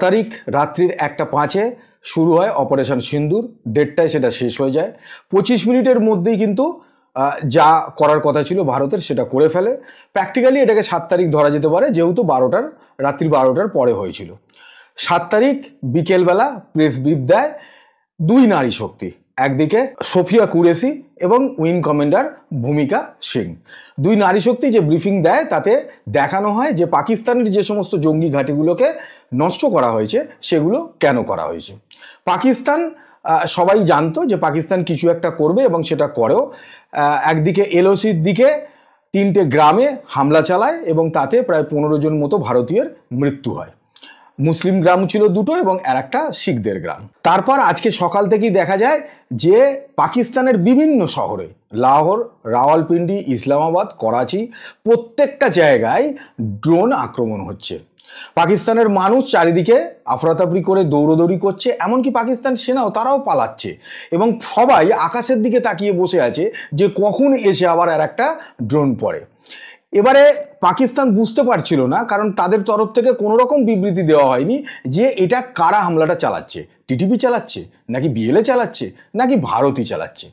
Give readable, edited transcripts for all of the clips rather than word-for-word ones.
তারিখ রাত্রির 1:05 শুরু হয় অপারেশন সিন্দুর, 1:30টায় সেটা শেষ হয়ে যায়। 25 মিনিটের মধ্যেই কিন্তু যা করার কথা ছিল ভারতের সেটা করে ফেলে। প্র্যাকটিক্যালি এটাকে 7 তারিখ ধরা যেতে পারে, যেহেতু রাত্রি 12টার পরে হয়েছিল। 7 তারিখ বিকেলবেলা প্রেস ব্রিফ দেয় দুই নারী শক্তি, একদিকে সোফিয়া কুরেশি এবং উইং কমান্ডার ভূমিকা সিং। দুই নারী শক্তি যে ব্রিফিং দেয় তাতে দেখানো হয় যে পাকিস্তানের যে সমস্ত জঙ্গি ঘাঁটিগুলোকে নষ্ট করা হয়েছে সেগুলো কেন করা হয়েছে। পাকিস্তান সবাই জানতো যে পাকিস্তান কিছু একটা করবে এবং সেটা করেও। একদিকে এলওসির দিকে 3টে গ্রামে হামলা চালায় এবং তাতে প্রায় 15 জন মতো ভারতীয়ের মৃত্যু হয়। মুসলিম গ্রাম ছিল 2টো এবং একটা শিখদের গ্রাম। তারপর আজকে সকাল থেকেই দেখা যায় যে পাকিস্তানের বিভিন্ন শহরে, লাহোর, রাওয়ালপিন্ডি, ইসলামাবাদ, করাচি, প্রত্যেকটা জায়গায় ড্রোন আক্রমণ হচ্ছে। পাকিস্তানের মানুষ চারিদিকে আফরাতাফরি করে দৌড়দৌড়ি করছে, এমনকি পাকিস্তান সেনাও তারাও পালাচ্ছে এবং সবাই আকাশের দিকে তাকিয়ে বসে আছে যে কখন এসে আবার আর একটা ড্রোন পড়ে। এবারে পাকিস্তান বুঝতে পারছিল না, কারণ তাদের তরফ থেকে কোনো রকম বিবৃতি দেওয়া হয়নি যে এটা কারা হামলাটা চালাচ্ছে, টিটিপি চালাচ্ছে নাকি বিএলএ চালাচ্ছে নাকি ভারতই চালাচ্ছে।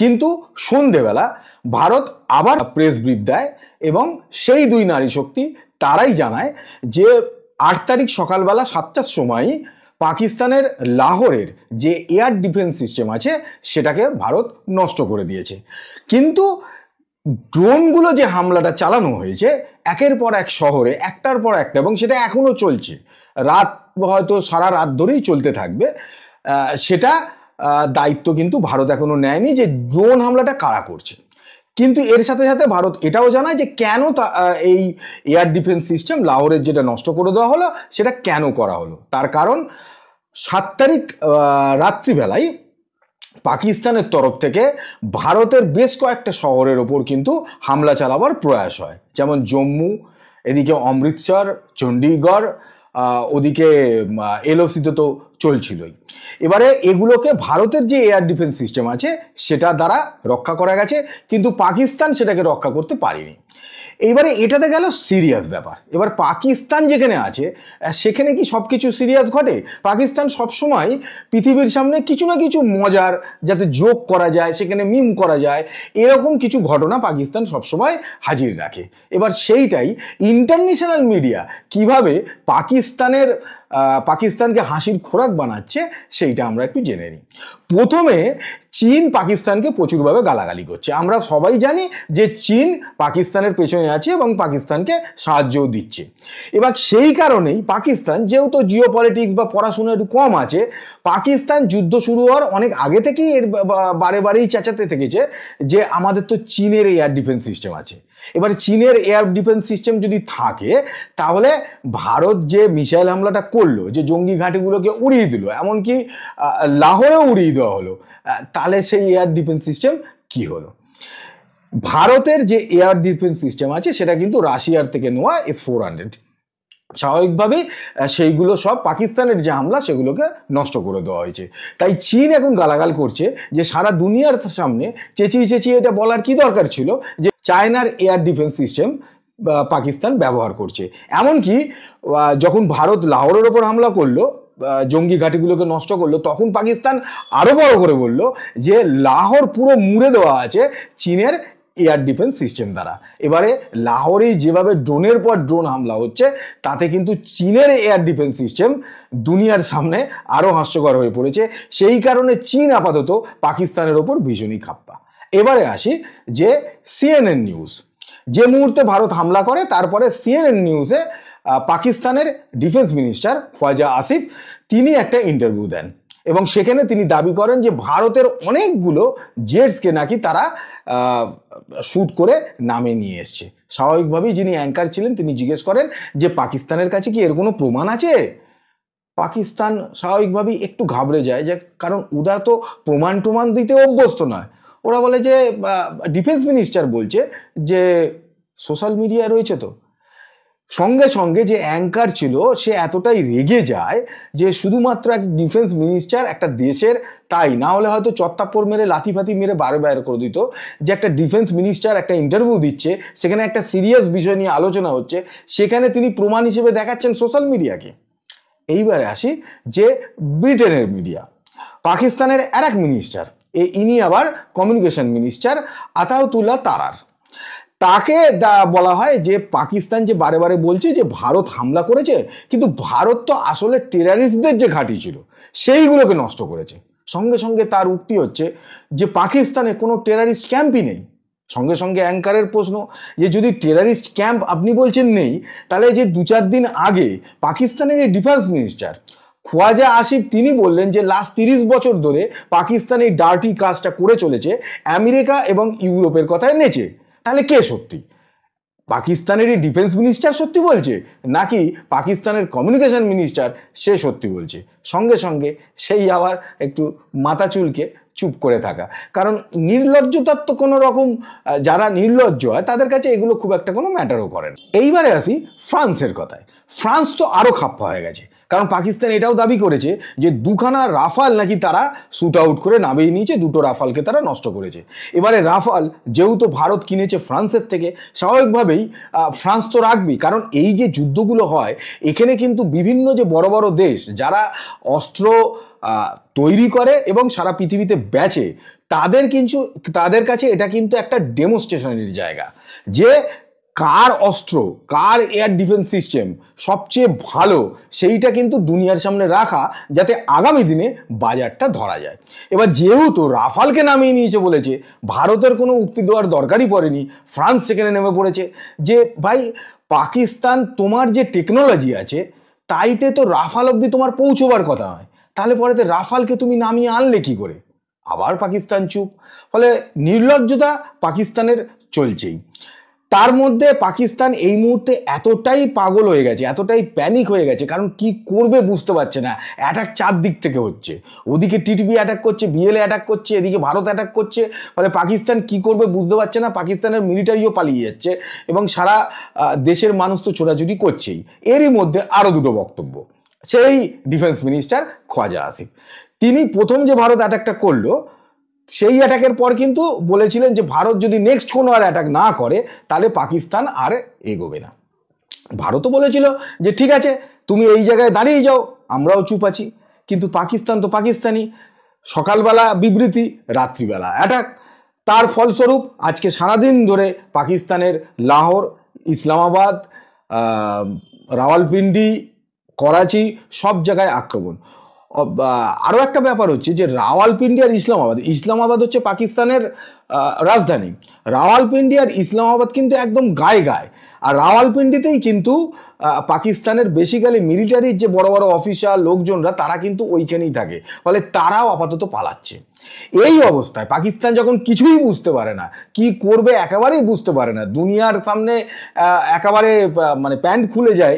কিন্তু সন্ধেবেলা ভারত আবার প্রেস ব্রিফ দেয় এবং সেই দুই নারী শক্তি তারাই জানায় যে 8 তারিখ সকালবেলা 7টার সময় পাকিস্তানের লাহোরের যে এয়ার ডিফেন্স সিস্টেম আছে সেটাকে ভারত নষ্ট করে দিয়েছে। কিন্তু ড্রোনগুলো যে হামলাটা চালানো হয়েছে একের পর এক শহরে, একটার পর একটা, এবং সেটা এখনো চলছে, রাত হয়তো সারা রাত ধরেই চলতে থাকবে, সেটা দায়িত্ব কিন্তু ভারত এখনো নেয়নি যে ড্রোন হামলাটা কারা করছে। কিন্তু এর সাথে সাথে ভারত এটাও জানায় যে কেন এই এয়ার ডিফেন্স সিস্টেম লাহোরের যেটা নষ্ট করে দেওয়া হলো সেটা কেন করা হলো। তার কারণ 7 তারিখ রাত্রিবেলায় পাকিস্তানের তরফ থেকে ভারতের বেশ কয়েকটা শহরের ওপর কিন্তু হামলা চালাবার প্রয়াস হয়, যেমন জম্মু, এদিকে অমৃতসর, চণ্ডীগড়, ওদিকে এলওসিতে তো চলছিলই। এবারে এগুলোকে ভারতের যে এয়ার ডিফেন্স সিস্টেম আছে সেটা দ্বারা রক্ষা করা গেছে, কিন্তু পাকিস্তান সেটাকে রক্ষা করতে পারেনি। এইবারে এটাতে গেল সিরিয়াস ব্যাপার। এবার পাকিস্তান যেখানে আছে সেখানে কি সব কিছু সিরিয়াস ঘটে? পাকিস্তান সবসময় পৃথিবীর সামনে কিছু না কিছু মজার, যাতে জোক করা যায়, সেখানে মিম করা যায়, এরকম কিছু ঘটনা পাকিস্তান সবসময় হাজির রাখে। এবার সেইটাই ইন্টারন্যাশনাল মিডিয়া কিভাবে পাকিস্তানকে হাসির খোরাক বানাচ্ছে সেইটা আমরা একটু জেনে নিই। প্রথমে চীন পাকিস্তানকে প্রচুরভাবে গালাগালি করছে। আমরা সবাই জানি যে চীন পাকিস্তানের পেছনে আছে এবং পাকিস্তানকে সাহায্যও দিচ্ছে। এবার সেই কারণেই পাকিস্তান, যেহেতু জিও পলিটিক্স বা পড়াশোনা একটু কম আছে, পাকিস্তান যুদ্ধ শুরু হওয়ার অনেক আগে থেকেই এর বারেই চেঁচাতে থেকেছে যে আমাদের তো চীনের এয়ার ডিফেন্স সিস্টেম আছে। এবার চীনের এয়ার ডিফেন্স সিস্টেম যদি থাকে তাহলে ভারত যে মিসাইল হামলাটা করলো, যে জঙ্গি ঘাঁটিগুলোকে উড়িয়ে দিল, এমনকি লাহোরেও উড়িয়ে দেওয়া হলো, তাহলে সেই এয়ার ডিফেন্স সিস্টেম কি হলো? ভারতের যে এয়ার ডিফেন্স সিস্টেম আছে সেটা কিন্তু রাশিয়ার থেকে নেওয়া S-400। স্বাভাবিকভাবেই সেইগুলো সব পাকিস্তানের যে হামলা সেগুলোকে নষ্ট করে দেওয়া হয়েছে। তাই চীন এখন গালাগাল করছে যে সারা দুনিয়ার সামনে চেঁচিয়ে এটা বলার কি দরকার ছিল যে চায়নার এয়ার ডিফেন্স সিস্টেম পাকিস্তান ব্যবহার করছে। এমনকি যখন ভারত লাহোরের ওপর হামলা করলো, জঙ্গি ঘাঁটিগুলোকে নষ্ট করলো, তখন পাকিস্তান আরও বড় করে বলল যে লাহোর পুরো মুড়ে দেওয়া আছে চীনের এয়ার ডিফেন্স সিস্টেম দ্বারা। এবারে লাহোরেই যেভাবে ড্রোনের পর ড্রোন হামলা হচ্ছে তাতে কিন্তু চীনের এয়ার ডিফেন্স সিস্টেম দুনিয়ার সামনে আরও হাস্যকর হয়ে পড়েছে। সেই কারণে চীন আপাতত পাকিস্তানের ওপর ভীষণই খাপ্পা। এবারে আসি যে CNN নিউজ, যে মুহূর্তে ভারত হামলা করে তারপরে CNN নিউজে পাকিস্তানের ডিফেন্স মিনিস্টার খোয়াজা আসিফ তিনি একটা ইন্টারভিউ দেন এবং সেখানে তিনি দাবি করেন যে ভারতের অনেকগুলো জেটসকে নাকি তারা শ্যুট করে নামে নিয়ে এসছে। স্বাভাবিকভাবেই যিনি অ্যাঙ্কার ছিলেন তিনি জিজ্ঞেস করেন যে পাকিস্তানের কাছে কি এর কোনো প্রমাণ আছে? পাকিস্তান স্বাভাবিকভাবেই একটু ঘাবড়ে যায়, যে কারণ ওরা তো প্রমাণ দিতে অভ্যস্ত নয়। ওরা বলে যে ডিফেন্স মিনিস্টার বলছে যে সোশ্যাল মিডিয়া রয়েছে। তো সঙ্গে সঙ্গে যে অ্যাঙ্কার ছিল সে এতটাই রেগে যায় যে শুধুমাত্র এক ডিফেন্স মিনিস্টার একটা দেশের, তাই না হলে হয়তো চত্তাপ্পর মেরে লাথি মেরে বার করে দিত, যে একটা ডিফেন্স মিনিস্টার একটা ইন্টারভিউ দিচ্ছে, সেখানে একটা সিরিয়াস বিষয় নিয়ে আলোচনা হচ্ছে, সেখানে তিনি প্রমাণ হিসেবে দেখাচ্ছেন সোশ্যাল মিডিয়াকে। এইবারে আসি যে ব্রিটেনের মিডিয়া, পাকিস্তানের আর এক মিনিস্টার, ইনি আবার কমিউনিকেশন মিনিস্টার আতাউতুল্লাহ তারার, তাকে বলা হয় যে পাকিস্তান যে বারে বারে বলছে যে ভারত হামলা করেছে, কিন্তু ভারত তো আসলে টেরারিস্টদের যে ঘাঁটি ছিল সেইগুলোকে নষ্ট করেছে। সঙ্গে সঙ্গে তার উক্তি হচ্ছে যে পাকিস্তানে কোনো টেরারিস্ট ক্যাম্পই নেই। সঙ্গে সঙ্গে অ্যাঙ্কারের প্রশ্ন যে যদি টেরারিস্ট ক্যাম্প আপনি বলছেন নেই, তাহলে যে 2-4 দিন আগে পাকিস্তানের এই ডিফেন্স মিনিস্টার খোয়াজা আসিফ তিনি বললেন যে লাস্ট 30 বছর ধরে পাকিস্তান এই ডার্টি কাজটা করে চলেছে আমেরিকা এবং ইউরোপের কথায় নেচে। তাহলে কে সত্যি? পাকিস্তানের এই ডিফেন্স মিনিস্টার সত্যি বলছে, নাকি পাকিস্তানের কমিউনিকেশন মিনিস্টার সে সত্যি বলছে? সঙ্গে সঙ্গে সেই আবার একটু মাথা চুলকে চুপ করে থাকা, কারণ নির্লজ্জতার তো কোনো রকম, যারা নির্লজ্জ হয় তাদের কাছে এগুলো খুব একটা কোনো ম্যাটারও করে না। এইবারে আসি ফ্রান্সের কথায়। ফ্রান্স তো আরও খাপ্পা হয়ে গেছে, কারণ পাকিস্তান এটাও দাবি করেছে যে 2খানা রাফাল নাকি তারা শ্যুট আউট করে নামিয়ে নিয়েছে, 2টো রাফালকে তারা নষ্ট করেছে। এবারে রাফাল যেহেতু ভারত কিনেছে ফ্রান্সের থেকে, স্বাভাবিকভাবেই ফ্রান্স তো রাখবেই, কারণ এই যে যুদ্ধগুলো হয় এখানে কিন্তু বিভিন্ন যে বড় বড় দেশ যারা অস্ত্র তৈরি করে এবং সারা পৃথিবীতে বেচে, তাদের কাছে এটা কিন্তু একটা ডেমনস্ট্রেশনের জায়গা যে কার অস্ত্র, কার এয়ার ডিফেন্স সিস্টেম সবচেয়ে ভালো, সেইটা কিন্তু দুনিয়ার সামনে রাখা, যাতে আগামী দিনে বাজারটা ধরা যায়। এবার যেহেতু রাফালকে নামিয়ে নিয়েছে বলেছে, ভারতের কোনো উক্তি দেওয়ার দরকারই পড়েনি, ফ্রান্স সেখানে নেমে পড়েছে যে ভাই পাকিস্তান তোমার যে টেকনোলজি আছে তাইতে তো রাফাল অবধি তোমার পৌঁছবার কথা নয়, তাহলে পরেতে রাফালকে তুমি নামিয়ে আনলে কি করে? আবার পাকিস্তান চুপ। ফলে নির্লজ্জতা পাকিস্তানের চলছেই। তার মধ্যে পাকিস্তান এই মুহূর্তে এতটাই পাগল হয়ে গেছে, এতটাই প্যানিক হয়ে গেছে, কারণ কি করবে বুঝতে পারছে না। অ্যাটাক 4 দিক থেকে হচ্ছে, ওদিকে টিটিপি অ্যাটাক করছে, বিএলএ অ্যাটাক করছে, এদিকে ভারত অ্যাটাক করছে। ফলে পাকিস্তান কি করবে বুঝতে পারছে না। পাকিস্তানের মিলিটারিও পালিয়ে যাচ্ছে এবং সারা দেশের মানুষ তো ছোটাছুটি করছেই। এরই মধ্যে আরও 2টো বক্তব্য। সেই ডিফেন্স মিনিস্টার খোয়াজা আসিফ, তিনি প্রথম যে ভারত অ্যাটাকটা করলো সেই অ্যাটাকের পর কিন্তু বলেছিলেন যে ভারত যদি নেক্সট কোনো আর অ্যাটাক না করে তাহলে পাকিস্তান আর এগোবে না। ভারতও বলেছিল যে ঠিক আছে তুমি এই জায়গায় দাঁড়িয়ে যাও, আমরাও চুপ আছি। কিন্তু পাকিস্তান তো পাকিস্তানি, সকালবেলা বিবৃতি, রাত্রিবেলা অ্যাটাক। তার ফলস্বরূপ আজকে সারাদিন ধরে পাকিস্তানের লাহোর, ইসলামাবাদ, রাওয়ালপিন্ডি, করাচি সব জায়গায় আক্রমণ। আরও একটা ব্যাপার হচ্ছে যে রাওয়ালপিন্ডি আর ইসলামাবাদ হচ্ছে পাকিস্তানের রাজধানী। রাওয়ালপিন্ডি আর ইসলামাবাদ কিন্তু একদম গায়ে গায়ে, আর রাওয়ালপিন্ডিতেই কিন্তু পাকিস্তানের বেসিক্যালি মিলিটারির যে বড় বড় অফিসার লোকজনরা তারা কিন্তু ওইখানেই থাকে। ফলে তারাও আপাতত পালাচ্ছে। এই অবস্থায় পাকিস্তান যখন কিছুই বুঝতে পারে না, কি করবে একেবারেই বুঝতে পারে না, দুনিয়ার সামনে একেবারে মানে প্যান্ট খুলে যায়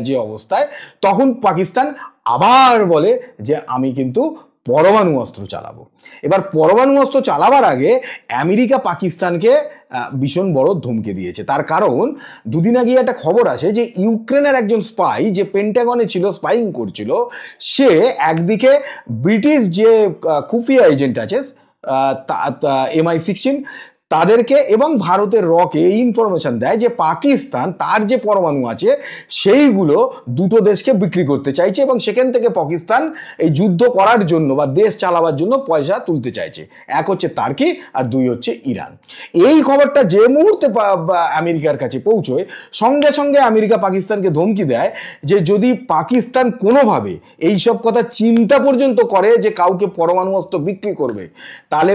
যে অবস্থায়, তখন পাকিস্তান আবার বলে যে আমি কিন্তু পরমাণু অস্ত্র চালাবো। এবার পরমাণু অস্ত্র চালাবার আগে আমেরিকা পাকিস্তানকে ভীষণ বড় ধমকে দিয়েছে। তার কারণ 2 দিন আগে একটা খবর আসে যে ইউক্রেনের একজন স্পাই যে পেন্টাগনে ছিল, স্পাইং করছিল, সে একদিকে ব্রিটিশ যে খুফিয়া এজেন্ট আছে MI16 তাদেরকে এবং ভারতের রকে এই ইনফরমেশন দেয় যে পাকিস্তান তার যে পরমাণু আছে সেইগুলো 2টো দেশকে বিক্রি করতে চাইছে এবং সেখান থেকে পাকিস্তান এই যুদ্ধ করার জন্য বা দেশ চালাবার জন্য পয়সা তুলতে চাইছে। 1 হচ্ছে তার্কি আর 2 হচ্ছে ইরান। এই খবরটা যে মুহূর্তে আমেরিকার কাছে পৌঁছয়, সঙ্গে সঙ্গে আমেরিকা পাকিস্তানকে ধমকি দেয় যে যদি পাকিস্তান কোনোভাবে এইসব কথা চিন্তা পর্যন্ত করে যে কাউকে পরমাণু অস্ত্র বিক্রি করবে, তাহলে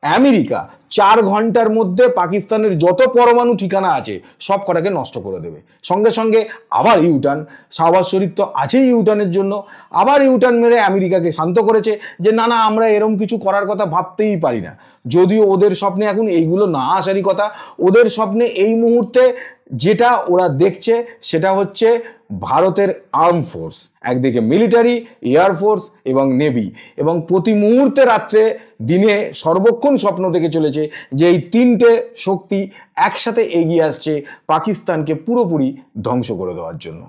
আমেরিকা 4 ঘন্টার মধ্যে পাকিস্তানের যত পরমাণু ঠিকানা আছে সব কটাকে নষ্ট করে দেবে। সঙ্গে সঙ্গে আবার ইউটার্ন, শাহবাজ শরীফ তো আছেই ইউটার্নের জন্য, আবার ইউটার্ন মেরে আমেরিকাকে শান্ত করেছে যে না না আমরা এরকম কিছু করার কথা ভাবতেই পারি না। যদিও ওদের স্বপ্নে এখন এইগুলো না আসারই কথা, ওদের স্বপ্নে এই মুহূর্তে যেটা ওরা দেখছে সেটা হচ্ছে ভারতের আর্ম ফোর্স, একদিকে মিলিটারি, এয়ারফোর্স এবং নেভি, এবং প্রতি মুহূর্তে রাত্রে দিনে সর্বক্ষণ স্বপ্ন দেখে চলেছে যে এই 3টে শক্তি একসাথে এগিয়ে আসছে পাকিস্তানকে পুরোপুরি ধ্বংস করে দেওয়ার জন্য।